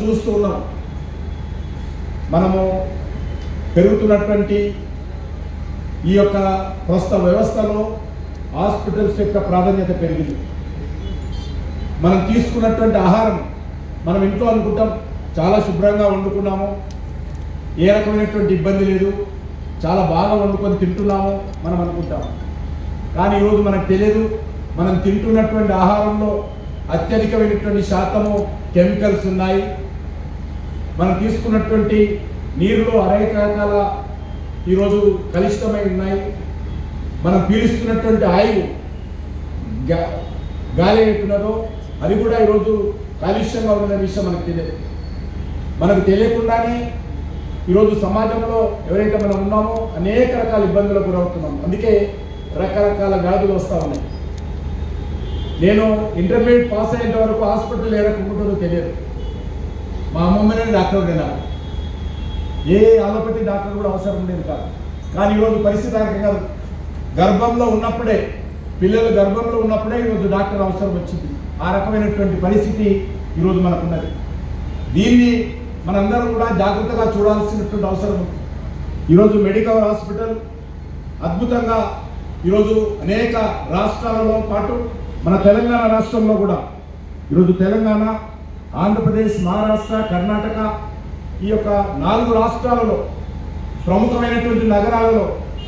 చూస్తూ ఉన్నాం. మనము పెరుగుతున్నటువంటి ఈ యొక్క ప్రస్తుత వ్యవస్థలో హాస్పిటల్స్ యొక్క ప్రాధాన్యత పెరిగింది. మనం తీసుకున్నటువంటి ఆహారం మనం ఇంట్లో అనుకుంటాం చాలా శుభ్రంగా వండుకున్నాము, ఏ రకమైనటువంటి ఇబ్బంది లేదు, చాలా బాగా వండుకొని తింటున్నాము మనం అనుకుంటాం. కానీ ఈరోజు మనకు తెలియదు మనం తింటున్నటువంటి ఆహారంలో అత్యధికమైనటువంటి శాతము కెమికల్స్ ఉన్నాయి. మనం తీసుకున్నటువంటి నీరులో అనేక రకాల ఈరోజు కలుషితమై ఉన్నాయి. మనం పీలుస్తున్నటువంటి ఆయువు గాలి ఎట్టున్నదో అది కూడా ఈరోజు కాలుష్యంగా ఉన్న విషయం మనకు తెలియదు. మనకు తెలియకుండానే ఈరోజు సమాజంలో ఎవరైతే మనం ఉన్నామో అనేక రకాల ఇబ్బందులకు గురవుతున్నాం. అందుకే రకరకాల వ్యాధులు వస్తూ ఉన్నాయి. నేను ఇంటర్మీడియట్ పాస్ అయ్యేంత వరకు హాస్పిటల్ ఏ రకంగా ఉంటుందో తెలియదు. మా అమ్మమ్మనే డాక్టర్ ఉండేనారు, ఏ అలోపతి డాక్టర్ కూడా అవసరం ఉండేది కాదు. కానీ ఈరోజు పరిస్థితి రకంగా గర్భంలో ఉన్నప్పుడే, పిల్లలు గర్భంలో ఉన్నప్పుడే ఈరోజు డాక్టర్ అవసరం వచ్చింది. ఆ రకమైనటువంటి పరిస్థితి ఈరోజు మనకున్నది. దీన్ని మనందరం కూడా జాగ్రత్తగా చూడాల్సినటువంటి అవసరం ఉంది. ఈరోజు మెడికవర్ హాస్పిటల్ అద్భుతంగా ఈరోజు అనేక రాష్ట్రాలలో పాటు మన తెలంగాణ రాష్ట్రంలో కూడా ఈరోజు తెలంగాణ, ఆంధ్రప్రదేశ్, మహారాష్ట్ర, కర్ణాటక ఈ యొక్క 4 రాష్ట్రాలలో ప్రముఖమైనటువంటి నగరాలలో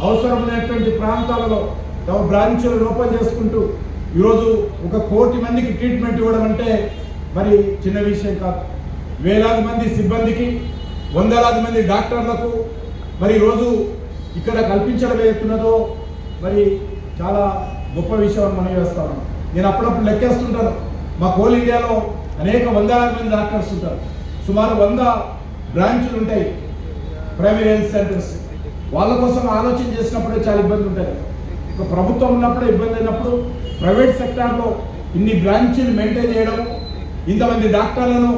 అవసరమైనటువంటి ప్రాంతాలలో తమ బ్రాంచులను ఓపెన్ చేసుకుంటూ ఈరోజు 1 కోటి మందికి ట్రీట్మెంట్ ఇవ్వడం అంటే మరి చిన్న విషయం కాదు. వేలాది మంది సిబ్బందికి, వందలాది మంది డాక్టర్లకు మరి ఈరోజు ఇక్కడ కల్పించడం ఏతున్నదో మరి చాలా గొప్ప విషయం మనం చేస్తాము. నేను అప్పుడప్పుడు లెక్కేస్తుంటాను, మా కోల్ ఇండియాలో అనేక వందలాది మంది డాక్టర్స్ ఉంటారు. సుమారు 100 బ్రాంచులు ఉంటాయి, ప్రైమరీ హెల్త్ సెంటర్స్. వాళ్ళ కోసం ఆలోచన చేసినప్పుడే చాలా ఇబ్బంది ఉంటుంది. ఒక ప్రభుత్వం ఉన్నప్పుడే ఇబ్బంది అయినప్పుడు ప్రైవేట్ సెక్టార్లో ఇన్ని బ్రాంచీలు మెయింటైన్ చేయడం, ఇంతమంది డాక్టర్లను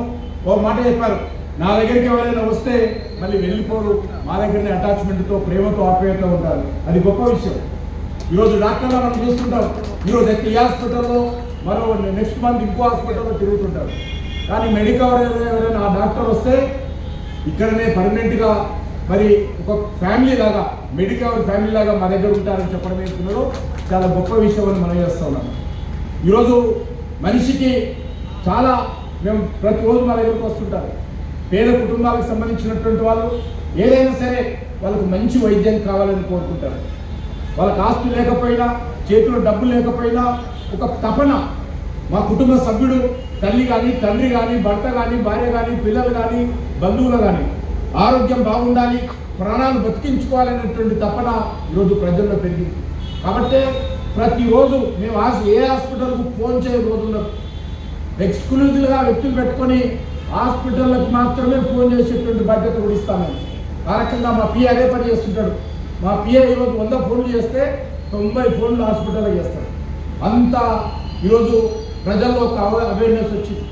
ఓ మాట చెప్పారు, నా దగ్గరికి ఎవరైనా వస్తే మళ్ళీ వెళ్ళిపోరు, మా దగ్గరనే అటాచ్మెంట్తో, ప్రేమతో, ఆప్యాయతతో ఉంటారు. అది గొప్ప విషయం. ఈరోజు డాక్టర్లు మనం చూస్తుంటాం, ఈరోజు ఈ హాస్పిటల్లో, మరో నెక్స్ట్ మంత్ ఇంకో హాస్పిటల్లో తిరుగుతుంటారు. కానీ మెడికవర్ ఎవరైనా ఆ డాక్టర్ వస్తే ఇక్కడనే పర్మనెంట్గా మరి ఒక ఫ్యామిలీ లాగా, మెడికవర్ ఫ్యామిలీ లాగా మా దగ్గర ఉంటారని చెప్పడం ఏంటున్నారో చాలా గొప్ప విషయం అని మనం చేస్తూ ఉన్నాం. ఈరోజు మనిషికి చాలా మేము ప్రతిరోజు మా దగ్గరకు వస్తుంటారు. పేద కుటుంబాలకు సంబంధించినటువంటి వాళ్ళు ఏదైనా సరే వాళ్ళకు మంచి వైద్యం కావాలని కోరుకుంటారు. వాళ్ళకి ఆస్తి లేకపోయినా, చేతిలో డబ్బు లేకపోయినా ఒక తపన, మా కుటుంబ సభ్యుడు, తల్లి కానీ, తండ్రి కానీ, భర్త కానీ, భార్య కానీ, పిల్లలు కానీ, బంధువులు కానీ ఆరోగ్యం బాగుండాలి, ప్రాణాలు బతికించుకోవాలనేటువంటి తపన ఈరోజు ప్రజల్లో పెరిగింది. కాబట్టి ప్రతిరోజు మేము ఏ హాస్పిటల్కు ఫోన్ చేయ రోజుల్లో ఎక్స్క్లూజివ్గా వ్యక్తులు పెట్టుకొని హాస్పిటల్లకు మాత్రమే ఫోన్ చేసేటువంటి బాధ్యత కూడా ఇస్తాము. ఆ రకంగా మా పిఏ అదే పని చేస్తుంటాడు. మా పిఏ ఈరోజు 100 ఫోన్లు చేస్తే 90 ఫోన్లు హాస్పిటల్లో చేస్తాడు. అంతా ఈరోజు ప్రజల్లో ఒక అవేర్నెస్ వచ్చింది.